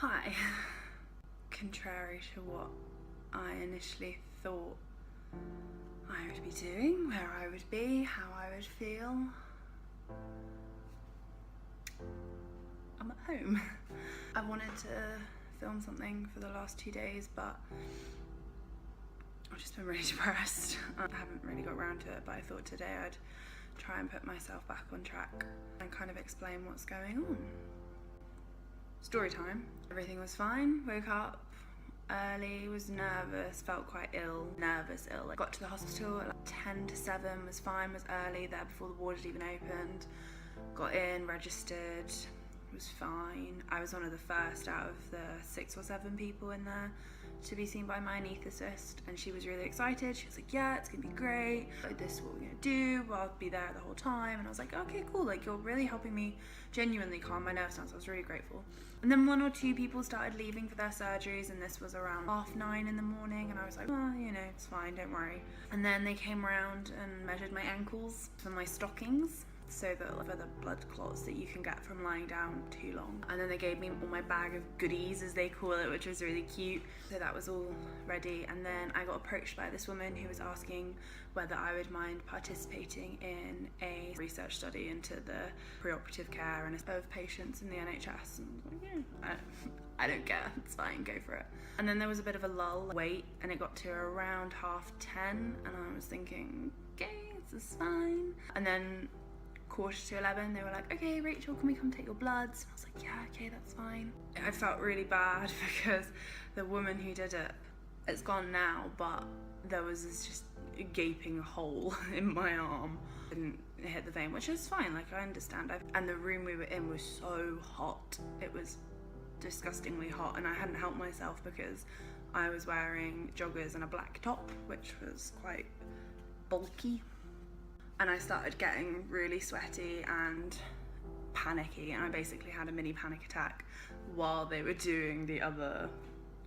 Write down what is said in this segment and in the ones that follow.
Hi. Contrary to what I initially thought I would be doing, where I would be, how I would feel, I'm at home. I wanted to film something for the last 2 days, but I've just been really depressed. I haven't really got around to it, but I thought today I'd try and put myself back on track and kind of explain what's going on. Story time. Everything was fine, woke up early, was nervous, felt quite ill, ill. I got to the hospital at like 10 to 7, was fine, was early, there before the ward had even opened. Got in, registered, was fine. I was one of the first out of the 6 or 7 people in there to be seen by my anaesthetist, and she was really excited. She was like, yeah, it's gonna be great. Like, this is what we're gonna do. Well, I'll be there the whole time. And I was like, okay, cool. Like, you're really helping me genuinely calm my nerves down. So I was really grateful. And then 1 or 2 people started leaving for their surgeries, and this was around 9:30 in the morning. And I was like, oh, you know, it's fine, don't worry. And then they came around and measured my ankles for my stockings, so that for the blood clots that you can get from lying down too long. And then they gave me all my bag of goodies, as they call it, which was really cute. So that was all ready. And then I got approached by this woman who was asking whether I would mind participating in a research study into the preoperative care and of patients in the NHS. And I was like, yeah, I don't care, it's fine, go for it. And then there was a bit of a lull, wait, and it got to around 10:30, and I was thinking, okay, this is fine. And then 11:15, they were like, okay, Rachel, can we come take your bloods? And I was like, yeah, okay, that's fine. I felt really bad because the woman who did it, it's gone now, but there was this just gaping hole in my arm. Didn't hit the vein, which is fine, like, I understand. And the room we were in was so hot. It was disgustingly hot, and I hadn't helped myself because I was wearing joggers and a black top, which was quite bulky. And I started getting really sweaty and panicky, and I basically had a mini panic attack while they were doing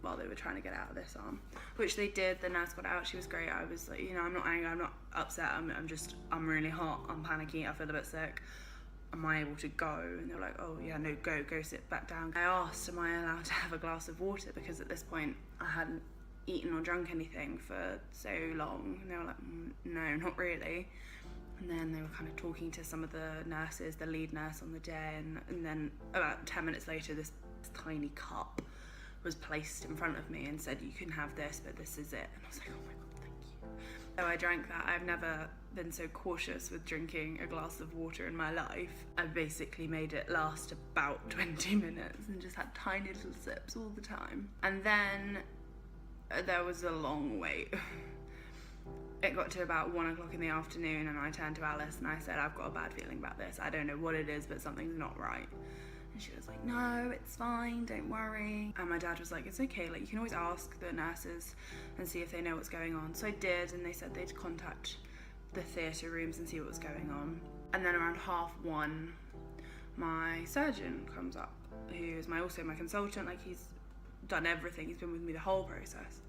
while they were trying to get out of this arm, which they did. The nurse got out, she was great. I was like, you know, I'm not angry, I'm not upset, I'm really hot, I'm panicky, I feel a bit sick. Am I able to go? And they were like, oh yeah, no, go sit back down. I asked, am I allowed to have a glass of water? Because at this point I hadn't eaten or drunk anything for so long. And they were like, no, not really. And then they were kind of talking to some of the nurses, the lead nurse on the day, and then about 10 minutes later, this tiny cup was placed in front of me and said, you can have this, but this is it. And I was like, oh my God, thank you. So I drank that. I've never been so cautious with drinking a glass of water in my life. I basically made it last about 20 minutes and just had tiny little sips all the time. And then there was a long wait. It got to about 1 o'clock in the afternoon, and I turned to Alice and I said, I've got a bad feeling about this. I don't know what it is, but something's not right. And she was like, no, it's fine, don't worry. And my dad was like, it's okay, like, you can always ask the nurses and see if they know what's going on. So I did, and they said they'd contact the theatre rooms and see what was going on. And then around 1:30, my surgeon comes up, who is also my consultant. Like, he's done everything, he's been with me the whole process.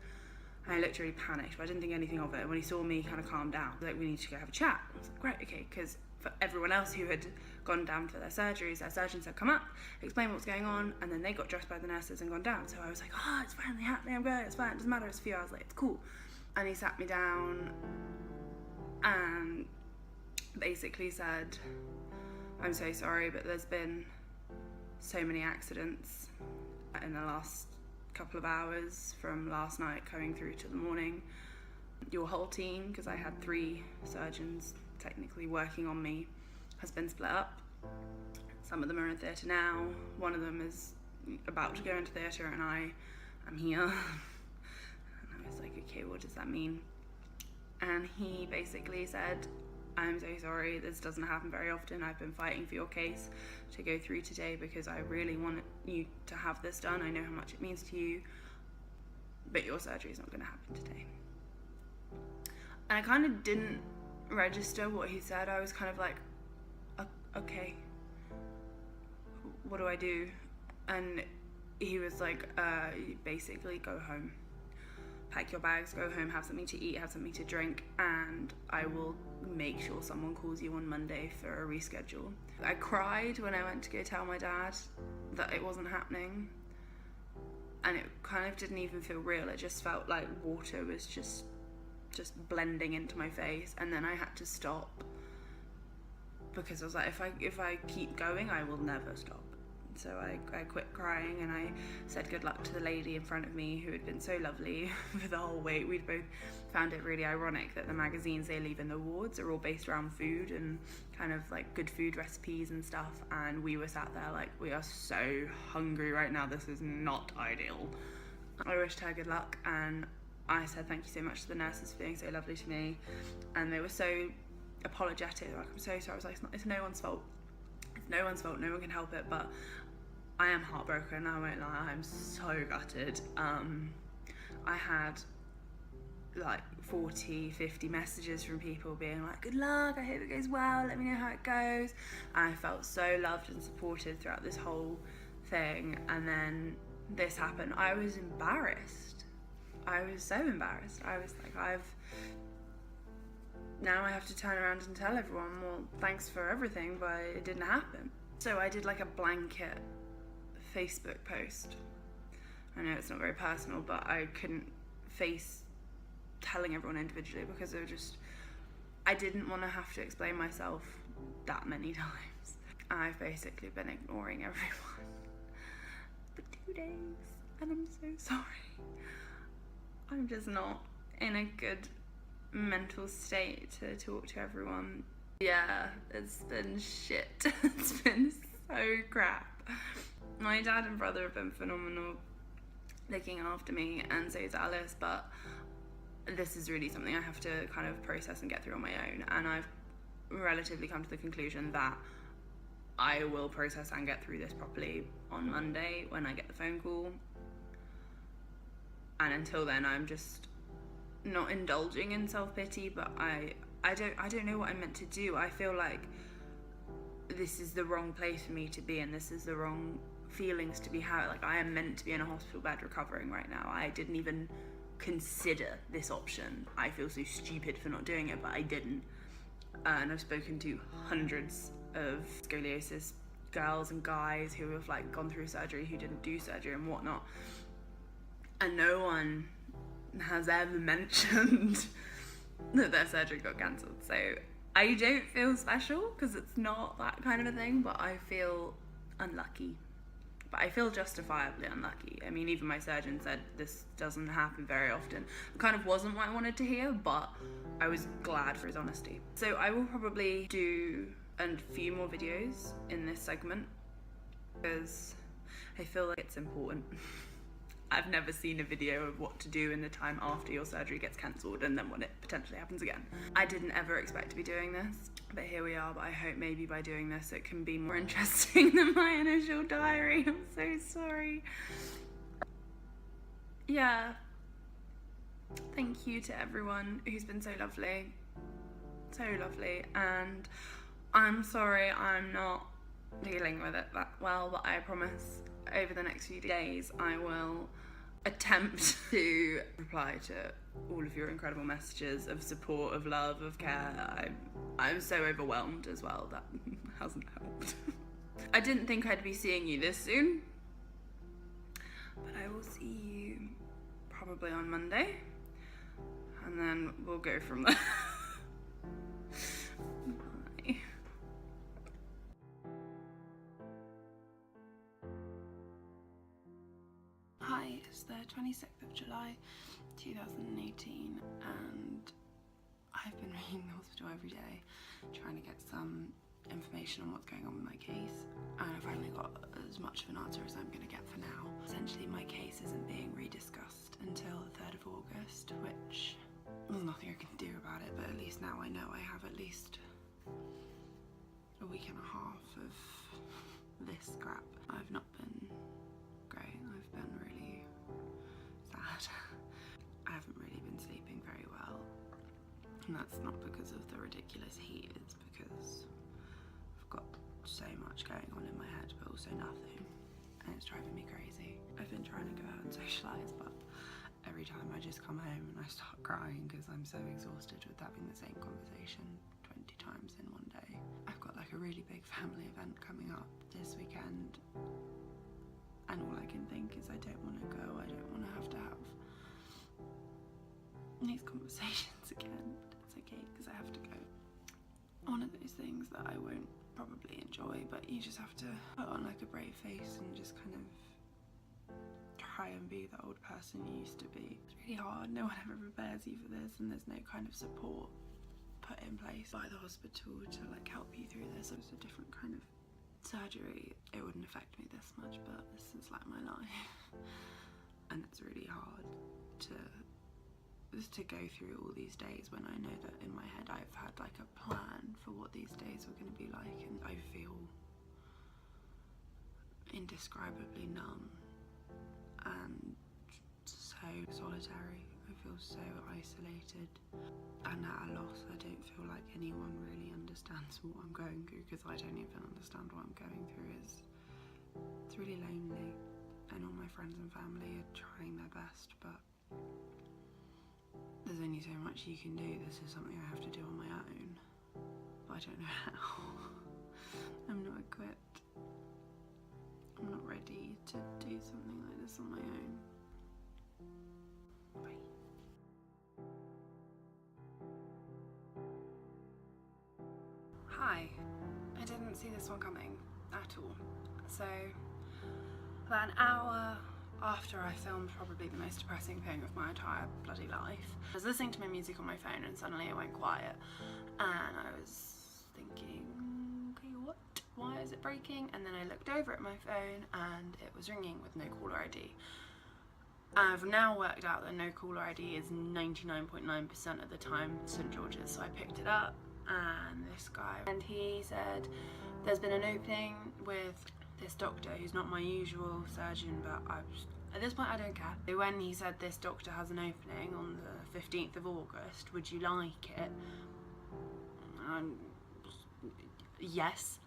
I literally panicked, but I didn't think anything of it. When he saw me kind of calm down, like, we need to go have a chat. I was like, great, okay, because for everyone else who had gone down for their surgeries, their surgeon said, come up, explain what's going on, and then they got dressed by the nurses and gone down. So I was like, oh, it's finally happening, I'm good, it's fine, it doesn't matter, it's a few hours late, it's cool. And he sat me down and basically said, I'm so sorry, but there's been so many accidents in the last couple of hours from last night coming through to the morning. Your whole team, because I had 3 surgeons technically working on me, has been split up. Some of them are in theatre now, one of them is about to go into theatre, and I am here. And I was like, okay, what does that mean? And he basically said, I'm so sorry, this doesn't happen very often. I've been fighting for your case to go through today because I really want you to have this done. I know how much it means to you, but your surgery is not going to happen today. And I kind of didn't register what he said. I was kind of like, okay, what do I do? And he was like, basically go home. Pack your bags, go home, have something to eat, have something to drink, and I will make sure someone calls you on Monday for a reschedule. I cried when I went to go tell my dad that it wasn't happening, and it kind of didn't even feel real. It just felt like water was just blending into my face, and then I had to stop because I was like, if I keep going, I will never stop. So I quit crying, and I said good luck to the lady in front of me who had been so lovely for the whole wait. We'd both found it really ironic that the magazines they leave in the wards are all based around food and kind of like good food recipes and stuff, and we were sat there like, we are so hungry right now, this is not ideal. I wished her good luck, and I said thank you so much to the nurses for being so lovely to me, and they were so apologetic, like, I'm so sorry. I was like, it's no one's fault. It's no one's fault, no one can help it, but I am heartbroken, I won't lie, I'm so gutted. I had like 40, 50 messages from people being like, good luck, I hope it goes well, let me know how it goes. And I felt so loved and supported throughout this whole thing, and then this happened. I was embarrassed. I was so embarrassed. I was like, now I have to turn around and tell everyone, well, thanks for everything, but it didn't happen. So I did like a blanket Facebook post. I know it's not very personal, but I couldn't face telling everyone individually because I didn't want to have to explain myself that many times. I've basically been ignoring everyone for 2 days, and I'm so sorry. I'm just not in a good mental state to talk to everyone. Yeah, it's been shit. It's been so crap. My dad and brother have been phenomenal looking after me, and so is Alice, but this is really something I have to kind of process and get through on my own, and I've relatively come to the conclusion that I will process and get through this properly on Monday when I get the phone call. And until then, I'm just not indulging in self-pity, but I don't know what I'm meant to do. I feel like this is the wrong place for me to be, and this is the wrong feelings to be having. Like, I am meant to be in a hospital bed recovering right now. I didn't even consider this option. I feel so stupid for not doing it, but I didn't. And I've spoken to hundreds of scoliosis girls and guys who have like gone through surgery, who didn't do surgery and whatnot, and no one has ever mentioned that their surgery got cancelled. So I don't feel special because it's not that kind of a thing, but I feel unlucky. But I feel justifiably unlucky. I mean, even my surgeon said this doesn't happen very often. It kind of wasn't what I wanted to hear, but I was glad for his honesty. So I will probably do a few more videos in this segment because I feel like it's important. I've never seen a video of what to do in the time after your surgery gets cancelled and then when it potentially happens again. I didn't ever expect to be doing this, but here we are. But I hope maybe by doing this it can be more interesting than my initial diary. I'm so sorry. Yeah. Thank you to everyone who's been so lovely. So lovely. And I'm sorry I'm not dealing with it that well, but I promise over the next few days I will attempt to reply to all of your incredible messages of support, of love, of care. I'm so overwhelmed as well, that hasn't helped. I didn't think I'd be seeing you this soon, but I will see you probably on Monday, and then we'll go from there. Bye. Hi, it's the 26th of July 2018, and I've been ringing the hospital every day trying to get some information on what's going on with my case, and I finally got as much of an answer as I'm going to get for now. Essentially, my case isn't being rediscussed until the 3rd of August, which there's nothing I can do about it, but at least now I know I have at least a week and a half of this crap. I've not been great. I've been really sad. I haven't really been sleeping very well, and that's not because of the ridiculous heat, it's because I've got so much going on in my head but also nothing, and it's driving me crazy. I've been trying to go out and socialise, but every time I just come home and I start crying because I'm so exhausted with having the same conversation 20 times in one day. I've got like a really big family event coming up this weekend, and all I can think is I don't want to go, I don't want to have these conversations again. It's okay, because I have to go. One of those things that I won't probably enjoy, but you just have to put on like a brave face and just kind of try and be the old person you used to be. It's really hard, no one ever prepares you for this, and there's no kind of support put in place by the hospital to like help you through this. It was a different kind of surgery. It wouldn't affect me this much, but this is like my life. And it's really hard to go through all these days when I know that in my head I've had like a plan for what these days were going to be like, and I feel indescribably numb and so solitary. I feel so isolated and at a loss. I don't feel like anyone really understands what I'm going through, because I don't even understand what I'm going through. It's really lonely, and all my friends and family are trying their best, but there's only so much you can do. This is something I have to do on my own, but I don't know how. I'm not equipped. I'm not ready to do something like this on my own. Bye. Hi. I didn't see this one coming at all. So, about an hour after I filmed probably the most depressing thing of my entire bloody life, I was listening to my music on my phone and suddenly it went quiet, and I was thinking, okay, what? Why is it breaking? And then I looked over at my phone and it was ringing with no caller ID. I've now worked out that no caller ID is 99.9% of the time St George's, so I picked it up, and this guy, and he said there's been an opening with this doctor who's not my usual surgeon, but at this point I don't care. So when he said this doctor has an opening on the 15th of August, would you like it? Yes,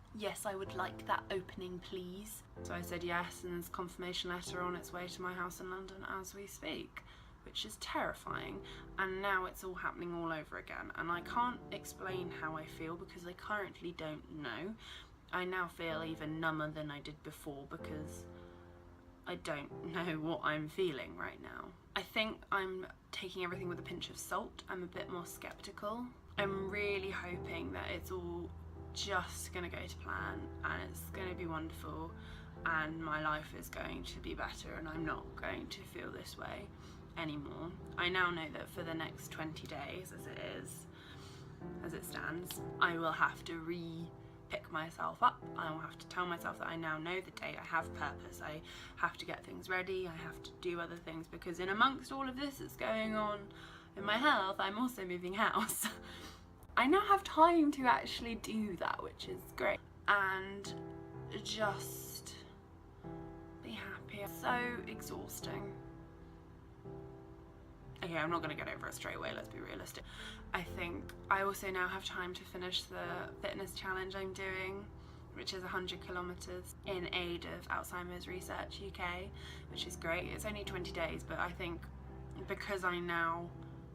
I would like that opening, please. So I said yes, and there's a confirmation letter on its way to my house in London as we speak, which is terrifying. And now it's all happening all over again, and I can't explain how I feel because I currently don't know. I now feel even number than I did before because I don't know what I'm feeling right now. I think I'm taking everything with a pinch of salt. I'm a bit more skeptical. I'm really hoping that it's all just gonna go to plan and it's gonna be wonderful and my life is going to be better and I'm not going to feel this way anymore. I now know that for the next 20 days as it stands, I will have to pick myself up. I will have to tell myself that I now know the day, I have purpose, I have to get things ready, I have to do other things, because in amongst all of this that's going on in my health, I'm also moving house. I now have time to actually do that, which is great, and just be happy. It's so exhausting. Okay, I'm not gonna get over it straight away, let's be realistic. I think I also now have time to finish the fitness challenge I'm doing, which is 100 kilometers in aid of Alzheimer's Research UK, which is great. It's only 20 days, but I think because I now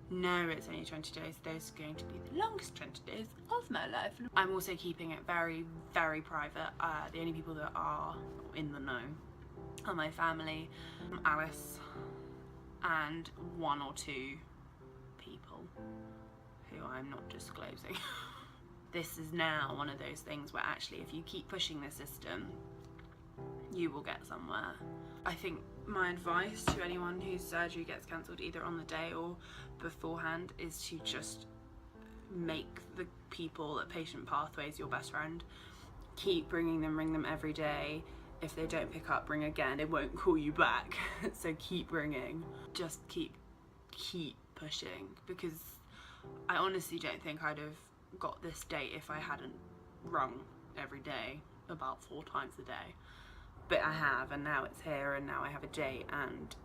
know it's only 20 days, those are going to be the longest 20 days of my life. I'm also keeping it very, very private. The only people that are in the know are my family, Alice, and one or two people who I'm not disclosing. This is now one of those things where actually if you keep pushing the system, you will get somewhere. I think my advice to anyone whose surgery gets cancelled either on the day or beforehand is to just make the people at Patient Pathways your best friend. Keep ring them every day. If they don't pick up, ring again. It won't call you back. So keep ringing. Just keep pushing, because I honestly don't think I'd have got this date if I hadn't rung every day about 4 times a day. But I have, and now it's here, and now I have a date, and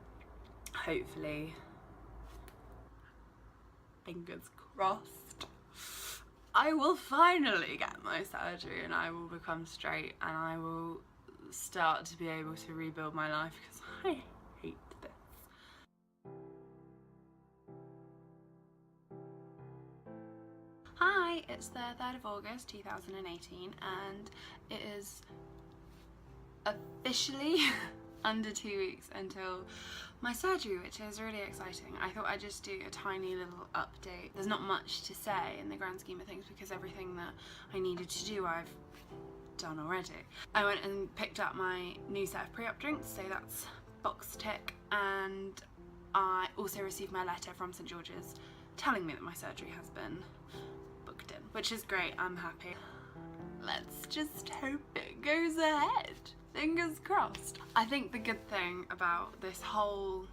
hopefully, fingers crossed, I will finally get my surgery and I will become straight and I will start to be able to rebuild my life, because I hate this. Hi, it's the 3rd of August 2018 and it is officially under 2 weeks until my surgery, which is really exciting. I thought I'd just do a tiny little update. There's not much to say in the grand scheme of things because everything that I needed to do I've done already. I went and picked up my new set of pre-op drinks, so that's box tick, and I also received my letter from St George's telling me that my surgery has been booked in, which is great. I'm happy. Let's just hope it goes ahead. Fingers crossed. I think the good thing about this whole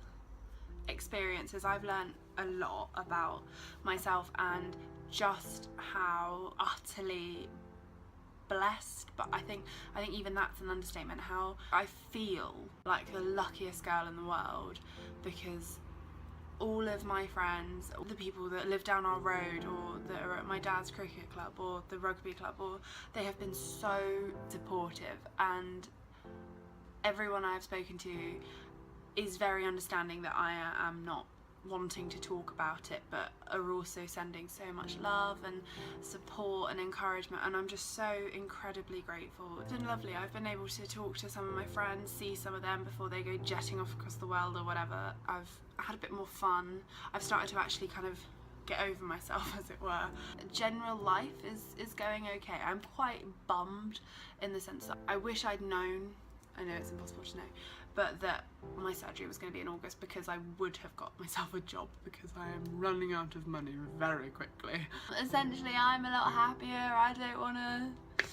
experience is I've learned a lot about myself and just how utterly blessed, but I think even that's an understatement, how I feel like the luckiest girl in the world, because all of my friends, all the people that live down our road or that are at my dad's cricket club or the rugby club, or they have been so supportive, and everyone I've spoken to is very understanding that I am not wanting to talk about it, but are also sending so much love and support and encouragement, and I'm just so incredibly grateful. It's been lovely. I've been able to talk to some of my friends, see some of them before they go jetting off across the world or whatever. I've had a bit more fun. I've started to actually kind of get over myself, as it were. General life is going okay. I'm quite bummed in the sense that I wish I'd known, I know it's impossible to know, but that my surgery was going to be in August, because I would have got myself a job, because I am running out of money very quickly. Essentially, I'm a lot happier. I don't want to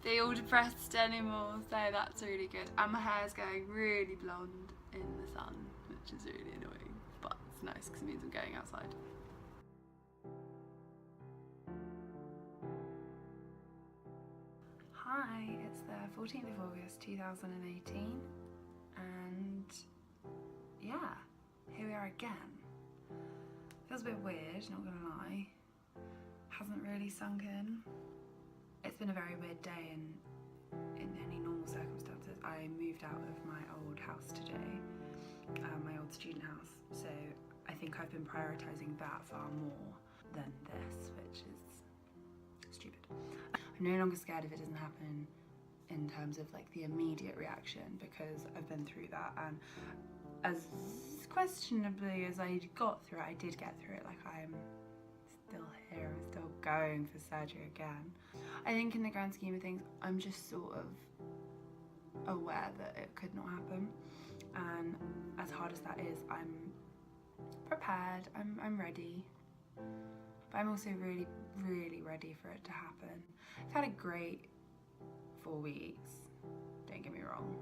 be all depressed anymore, so that's really good. And my hair is going really blonde in the sun, which is really annoying, but it's nice because it means I'm going outside. Hi, it's the 14th of August 2018, and yeah, here we are again. Feels a bit weird, not gonna lie. Hasn't really sunk in. It's been a very weird day in any normal circumstances. I moved out of my old house today, my old student house, so I think I've been prioritising that far more than this, which is stupid. I'm no longer scared if it doesn't happen in terms of like the immediate reaction, because I've been through that, and as questionably as I got through it, I did get through it. Like, I'm still here, I'm still going for surgery again. I think in the grand scheme of things, I'm just sort of aware that it could not happen, and as hard as that is, I'm prepared, I'm ready, but I'm also really, really ready for it to happen. I've had a great 4 weeks, don't get me wrong.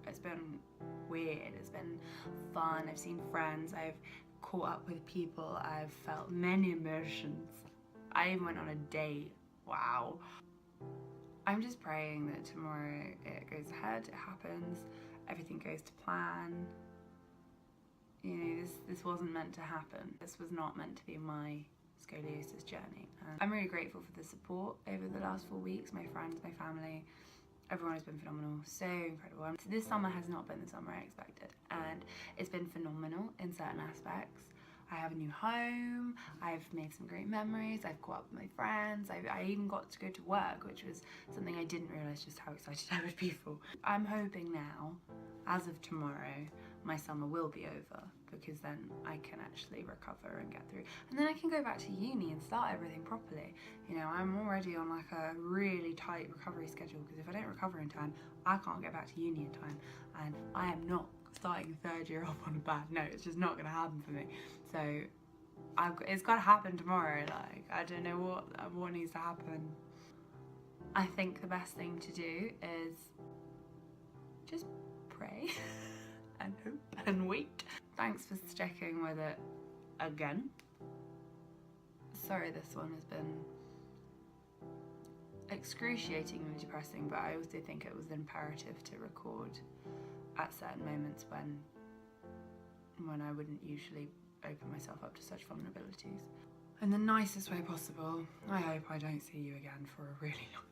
It's been weird, it's been fun, I've seen friends, I've caught up with people, I've felt many emotions. I even went on a date, wow. I'm just praying that tomorrow it goes ahead, it happens, everything goes to plan. You know, this wasn't meant to happen. This was not meant to be my scoliosis journey. And I'm really grateful for the support over the last 4 weeks. My friends, my family, everyone has been phenomenal, so incredible. So this summer has not been the summer I expected, and it's been phenomenal in certain aspects. I have a new home, I've made some great memories, I've caught up with my friends, I even got to go to work, which was something I didn't realise just how excited I would be for. I'm hoping now, as of tomorrow, my summer will be over, because then I can actually recover and get through. And then I can go back to uni and start everything properly. You know, I'm already on like a really tight recovery schedule, because if I don't recover in time, I can't get back to uni in time. And I am not starting third year off on a bad note. It's just not gonna happen for me. So it's gotta happen tomorrow. Like, I don't know what needs to happen. I think the best thing to do is just pray and hope and wait. Thanks for sticking with it again. Sorry this one has been excruciatingly depressing, but I also think it was imperative to record at certain moments when I wouldn't usually open myself up to such vulnerabilities. In the nicest way possible, I hope I don't see you again for a really long